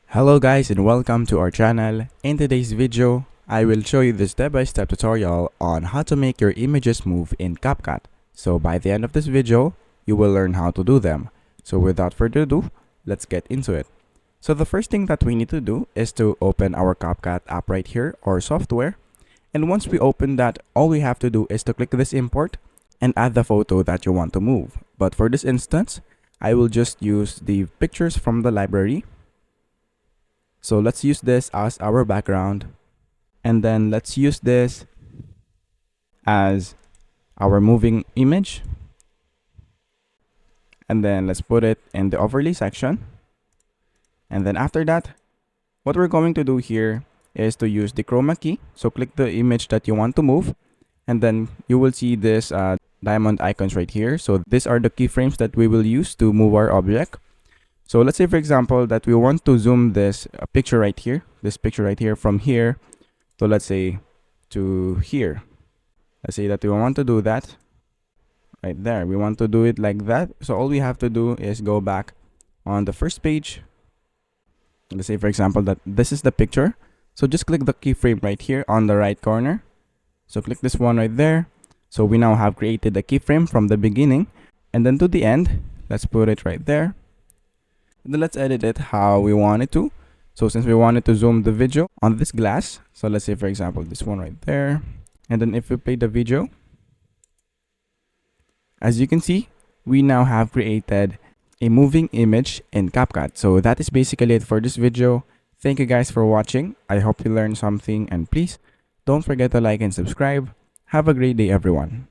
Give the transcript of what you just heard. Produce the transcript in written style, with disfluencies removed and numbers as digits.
Hello guys and welcome to our channel. In today's video, I will show you the step-by-step tutorial on how to make your images move in CapCut. So by the end of this video, you will learn how to do them. So without further ado, let's get into it. So the first thing that we need to do is to open our CapCut app right here or software. And once we open that, all we have to do is to click this import and add the photo that you want to move. But for this instance, I will just use the pictures from the library. So let's use this as our background, and then let's use this as our moving image, and then let's put it in the overlay section. And then after that, what we're going to do here is to use the chroma key. So click the image that you want to move, and then you will see this diamond icons right here. So these are the keyframes that we will use to move our object. So let's say, for example, that we want to zoom this picture right here, from here to, let's say, to here. Let's say that we want to do that right there. We want to do it like that. So all we have to do is go back on the first page. Let's say, for example, that this is the picture. So just click the keyframe right here on the right corner. So click this one right there. So we now have created a keyframe from the beginning, and then to the end, let's put it right there. And then let's edit it how we want it to. So since we wanted to zoom the video on this glass, so let's say, for example, this one right there. And then if we play the video, as you can see, we now have created a moving image in CapCut. So that is basically it for this video. Thank you guys for watching. I hope you learned something, and please don't forget to like and subscribe. Have a great day, everyone.